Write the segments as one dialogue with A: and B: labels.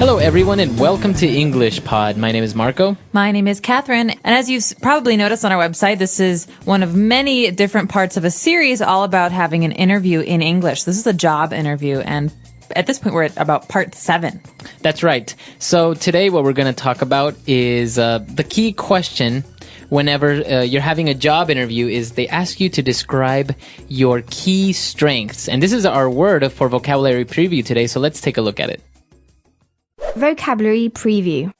A: Hello, everyone, and welcome to English Pod. My name is Marco.
B: My name is Catherine. And as you've probably noticed on our website, this is one of many different parts of a series all about having an interview in English. This is a job interview, and at this point, we're at about part 7.
A: That's right. So today what we're going to talk about is the key question whenever you're having a job interview is they ask you to describe your key strengths. And this is our word for vocabulary preview today, so let's take a look at it.
C: Vocabulary preview.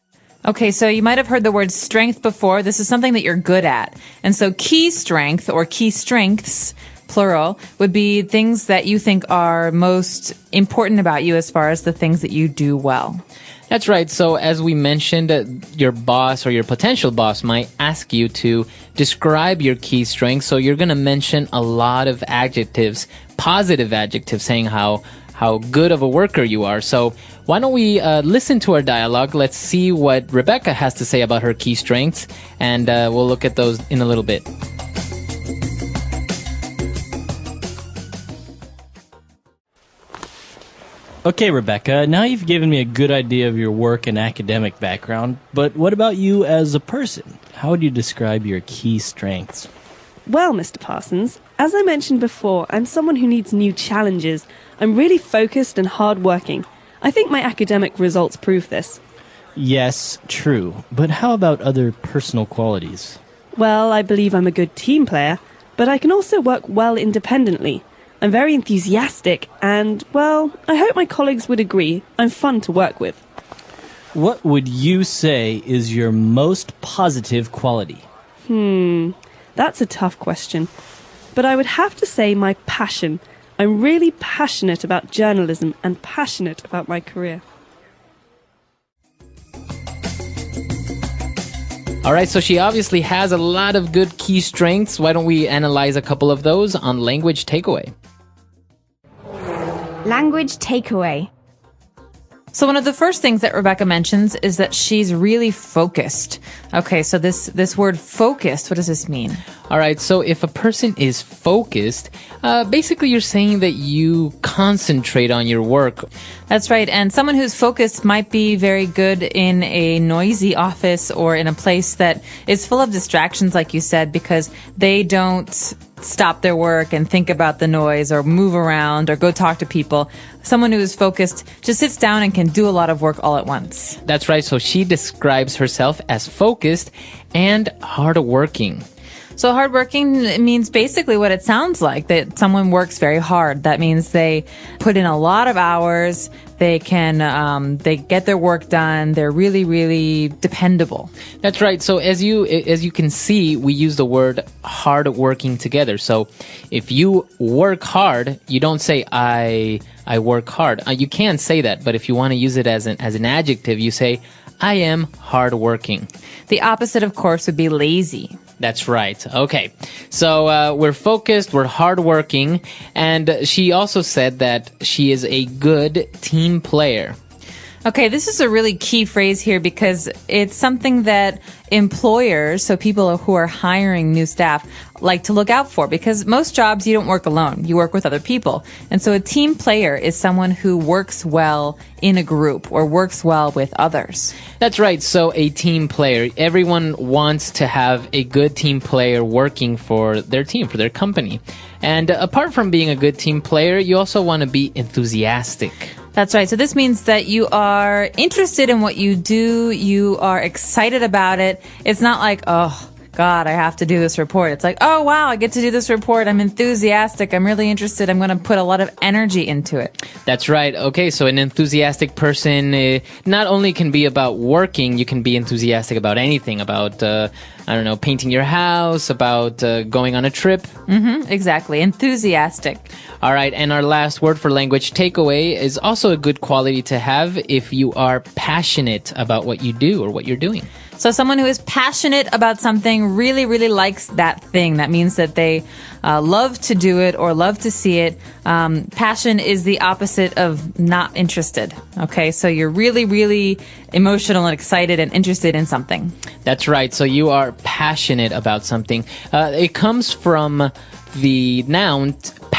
B: Okay, so you might have heard the word strength before. This is something that you're good at. And so key strength or key strengths, plural, would be things that you think are most important about you as far as the things that you do well.
A: That's right. So as we mentioned, your boss or your potential boss might ask you to describe your key strengths. So you're going to mention a lot of adjectives, positive adjectives, saying how good of a worker you are. So why don't we listen to our dialogue? Let's see what Rebecca has to say about her key strengths, and we'll look at those in a little bit.
D: Okay, Rebecca, now you've given me a good idea of your work and academic background, but what about you as a person? How would you describe your key strengths?
E: Well, Mr. Parsons, as I mentioned before, I'm someone who needs new challenges. I'm really focused and hardworking. I think my academic results prove this.
D: Yes, true. But how about other personal qualities?
E: Well, I believe I'm a good team player, but I can also work well independently. I'm very enthusiastic and, well, I hope my colleagues would agree. I'm fun to work with.
D: What would you say is your most positive quality?
E: That's a tough question. But I would have to say my passion. I'm really passionate about journalism and passionate about my career.
A: All right, so she obviously has a lot of good key strengths. Why don't we analyze a couple of those on Language Takeaway?
C: Language takeaway.
B: So one of the first things that Rebecca mentions is that she's really focused. Okay, so this word focused, what does this mean?
A: All right, so if a person is focused, basically you're saying that you concentrate on your work.
B: That's right, and someone who's focused might be very good in a noisy office or in a place that is full of distractions, like you said, because they don't stop their work and think about the noise or move around or go talk to people. Someone who is focused just sits down and can do a lot of work all at once.
A: That's right, so she describes herself as focused and hardworking.
B: So hardworking means basically what it sounds like, that someone works very hard. That means they put in a lot of hours. They get their work done. They're really, really dependable.
A: That's right. So as you can see, we use the word hardworking together. So if you work hard, you don't say I work hard. You can say that, but if you want to use it as an adjective, you say I am hardworking.
B: The opposite, of course, would be lazy.
A: That's right. Okay. So we're focused, we're hardworking, and she also said that she is a good team player.
B: Okay, this is a really key phrase here because it's something that employers, so people who are hiring new staff, like to look out for, because most jobs you don't work alone, you work with other people. And so a team player is someone who works well in a group or works well with others.
A: That's right. So a team player, everyone wants to have a good team player working for their team, for their company. And apart from being a good team player, you also want to be enthusiastic.
B: That's right. So this means that you are interested in what you do. You are excited about it. It's not like, oh, God, I have to do this report. It's like, oh, wow, I get to do this report. I'm enthusiastic. I'm really interested. I'm going to put a lot of energy into it.
A: That's right. Okay, so an enthusiastic person not only can be about working, you can be enthusiastic about anything, about, painting your house, about going on a trip.
B: Exactly. Enthusiastic.
A: All right, and our last word for language takeaway is also a good quality to have if you are passionate about what you do or what you're doing.
B: So someone who is passionate about something really, really likes that thing. That means that they love to do it or love to see it. Passion is the opposite of not interested. Okay, so you're really, really emotional and excited and interested in something.
A: That's right. So you are passionate about something. It comes from the noun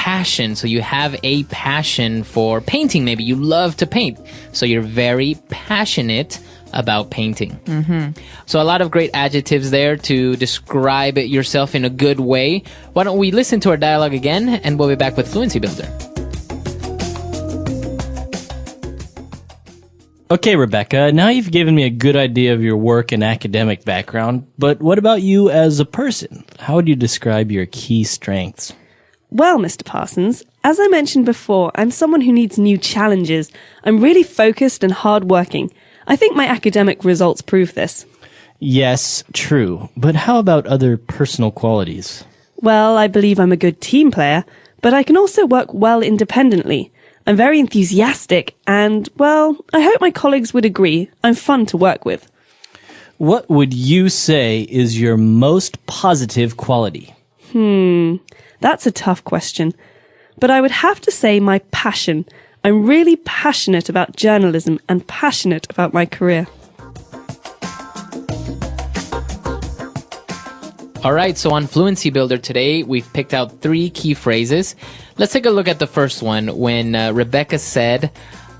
A: passion. So you have a passion for painting. Maybe you love to paint. So you're very passionate about painting. So a lot of great adjectives there to describe yourself in a good way. Why don't we listen to our dialogue again, and we'll be back with Fluency Builder.
D: Okay, Rebecca, now you've given me a good idea of your work and academic background, but what about you as a person? How would you describe your key strengths?
E: Well, Mr. Parsons, as I mentioned before, I'm someone who needs new challenges. I'm really focused and hardworking. I think my academic results prove this.
D: Yes, true, but how about other personal qualities?
E: Well, I believe I'm a good team player, but I can also work well independently. I'm very enthusiastic and, well, I hope my colleagues would agree. I'm fun to work with.
D: What would you say is your most positive quality?
E: That's a tough question. But I would have to say my passion. I'm really passionate about journalism and passionate about my career.
A: All right, so on Fluency Builder today, we've picked out 3 key phrases. Let's take a look at the first one when Rebecca said,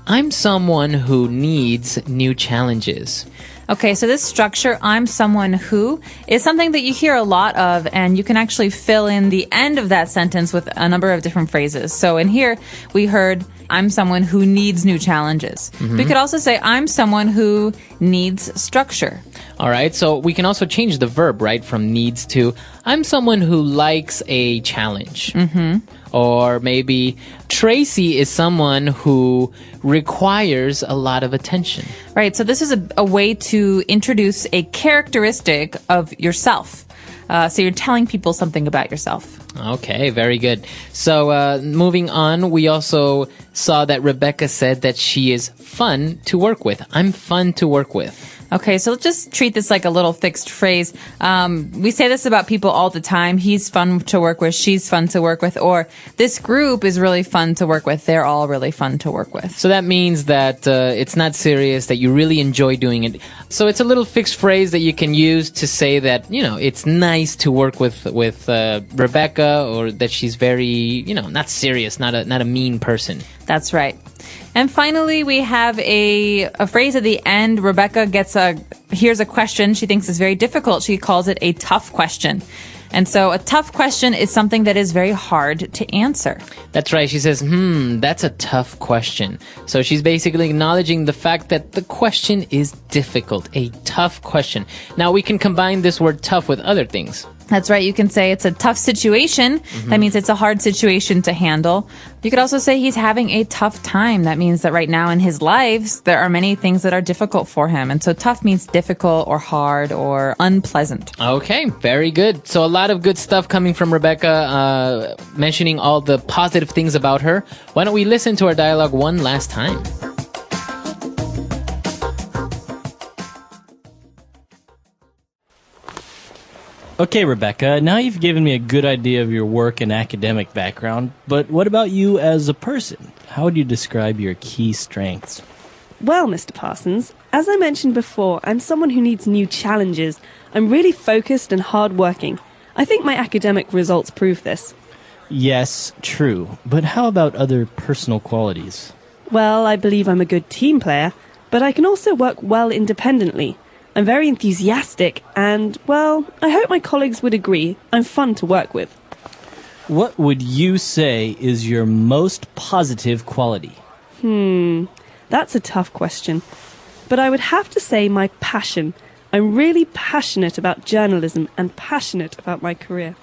A: I'm someone who needs new challenges.
B: Okay, so this structure, I'm someone who, is something that you hear a lot of, and you can actually fill in the end of that sentence with a number of different phrases. So in here, we heard, I'm someone who needs new challenges. We could also say, I'm someone who needs structure.
A: All right, so we can also change the verb, right, from needs to, I'm someone who likes a challenge. Or maybe Tracy is someone who requires a lot of attention.
B: Right, so this is a way to introduce a characteristic of yourself. So you're telling people something about yourself.
A: Okay, very good. So moving on, we also saw that Rebecca said that she is fun to work with. I'm fun to work with.
B: Okay, so let's just treat this like a little fixed phrase. We say this about people all the time. He's fun to work with. She's fun to work with. Or this group is really fun to work with. They're all really fun to work with.
A: So that means that it's not serious, that you really enjoy doing it. So it's a little fixed phrase that you can use to say that, you know, it's nice to work with Rebecca, or that she's very, you know, not serious, not a mean person.
B: That's right. And finally, we have a phrase at the end. Rebecca here's a question she thinks is very difficult. She calls it a tough question. And so a tough question is something that is very hard to answer.
A: That's right. She says, that's a tough question. So she's basically acknowledging the fact that the question is difficult, a tough question. Now we can combine this word tough with other things.
B: That's right. You can say it's a tough situation. That means it's a hard situation to handle. You could also say he's having a tough time. That means that right now in his lives, there are many things that are difficult for him. And so tough means difficult or hard or unpleasant.
A: Okay, very good. So a lot of good stuff coming from Rebecca, mentioning all the positive things about her. Why don't we listen to our dialogue one last time?
D: Okay, Rebecca, now you've given me a good idea of your work and academic background, but what about you as a person? How would you describe your key strengths?
E: Well, Mr. Parsons, as I mentioned before, I'm someone who needs new challenges. I'm really focused and hardworking. I think my academic results prove this.
D: Yes, true, but how about other personal qualities?
E: Well, I believe I'm a good team player, but I can also work well independently. I'm very enthusiastic and, well, I hope my colleagues would agree. I'm fun to work with.
D: What would you say is your most positive quality?
E: That's a tough question. But I would have to say my passion. I'm really passionate about journalism and passionate about my career.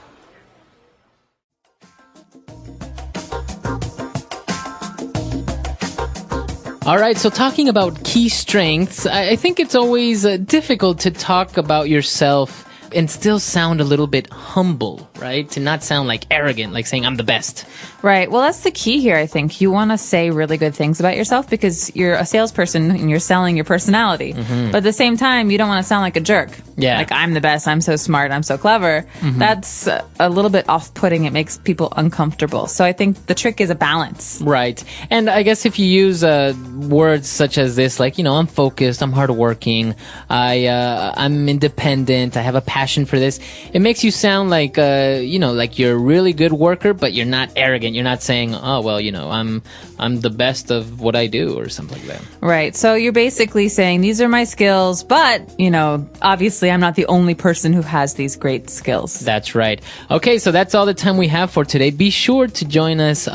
A: All right, so talking about key strengths, I think it's always difficult to talk about yourself and still sound a little bit humble, right? To not sound like arrogant, like saying I'm the best.
B: Right. Well, that's the key here, I think. You want to say really good things about yourself because you're a salesperson and you're selling your personality. But at the same time, you don't want to sound like a jerk.
A: Yeah.
B: Like, I'm the best, I'm so smart, I'm so clever. That's a little bit off-putting. It makes people uncomfortable. So I think the trick is a balance.
A: Right. And I guess if you use words such as this, like, you know, I'm focused, I'm hardworking, I'm independent, I have a passion for this, it makes you sound like like you're a really good worker, but you're not arrogant. You're not saying, oh, well, I'm the best of what I do or something like that.
B: Right. So you're basically saying these are my skills, but, obviously I'm not the only person who has these great skills.
A: That's right. Okay, so that's all the time we have for today. Be sure to join us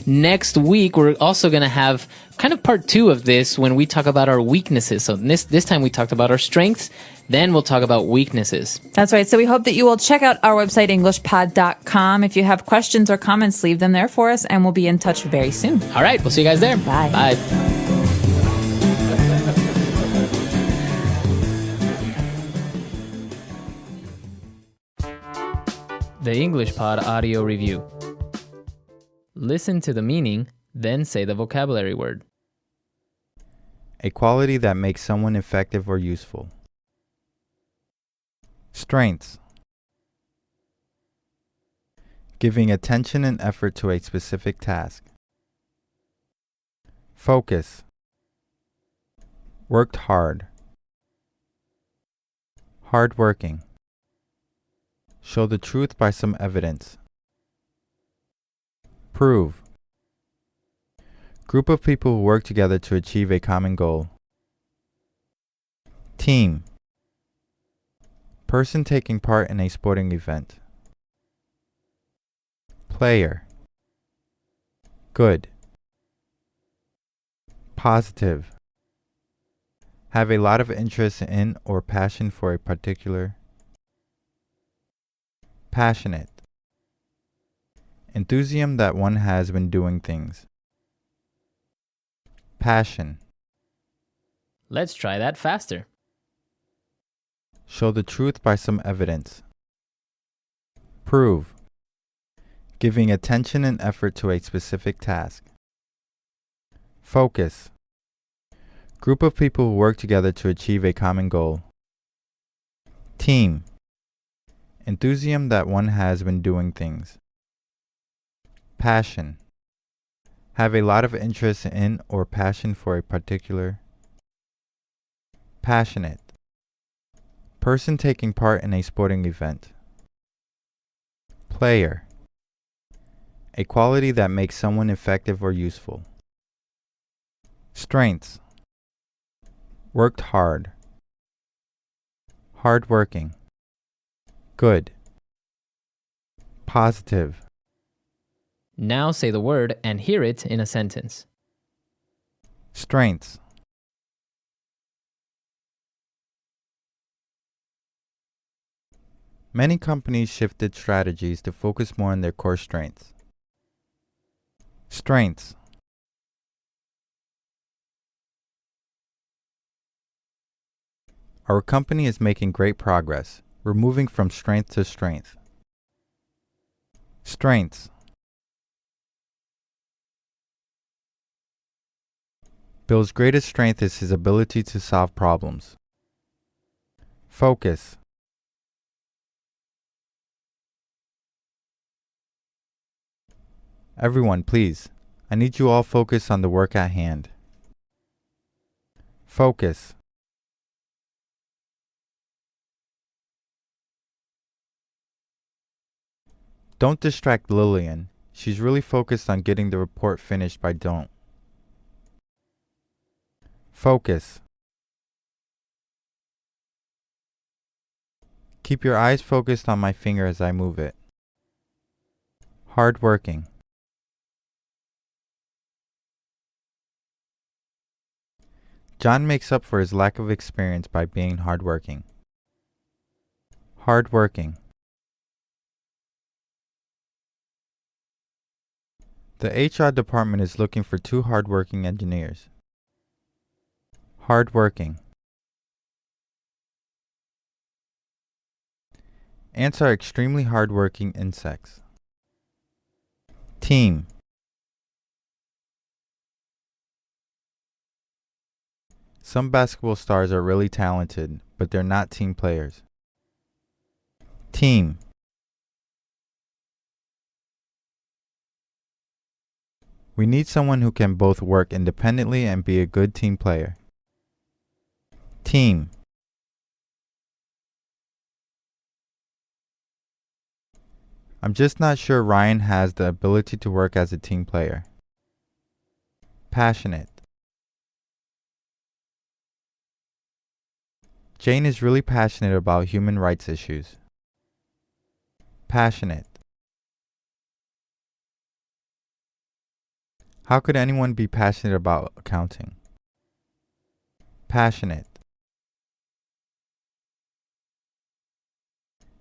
A: next week. We're also going to have kind of part 2 of this when we talk about our weaknesses. So this time we talked about our strengths. Then we'll talk about weaknesses.
B: That's right. So we hope that you will check out our website, englishpod.com. If you have questions or comments, leave them there for us, and we'll be in touch very soon.
A: All right. We'll see you guys there.
B: Bye.
A: Bye. The English Pod Audio Review. Listen to the meaning, then say the vocabulary word.
F: A quality that makes someone effective or useful. Strengths. Giving attention and effort to a specific task. Focus. Worked hard. Hardworking. Show the truth by some evidence. Prove. Group of people who work together to achieve a common goal. Team. Person taking part in a sporting event. Player. Good. Positive. Have a lot of interest in or passion for a particular. Passionate. Enthusiasm that one has when doing things. Passion.
A: Let's try that faster.
F: Show the truth by some evidence. Prove. Giving attention and effort to a specific task. Focus. Group of people who work together to achieve a common goal. Team. Enthusiasm that one has when doing things. Passion. Have a lot of interest in or passion for a particular. Passionate. Person taking part in a sporting event. Player. A quality that makes someone effective or useful. Strengths. Worked hard. Hardworking. Good. Positive.
A: Now say the word and hear it in a sentence.
F: Strengths. Many companies shifted strategies to focus more on their core strengths. Strengths. Our company is making great progress. We're moving from strength to strength. Strengths. Bill's greatest strength is his ability to solve problems. Focus. Everyone, please. I need you all focused on the work at hand. Focus. Don't distract Lillian. She's really focused on getting the report finished by don't. Focus. Keep your eyes focused on my finger as I move it. Hardworking. John makes up for his lack of experience by being hardworking. Hardworking. The HR department is looking for 2 hardworking engineers. Hardworking. Ants are extremely hardworking insects. Team. Some basketball stars are really talented, but they're not team players. Team. We need someone who can both work independently and be a good team player. Team. I'm just not sure Ryan has the ability to work as a team player. Passionate. Jane is really passionate about human rights issues. Passionate. How could anyone be passionate about accounting? Passionate.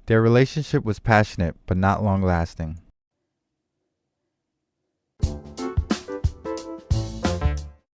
F: Their relationship was passionate but not long lasting.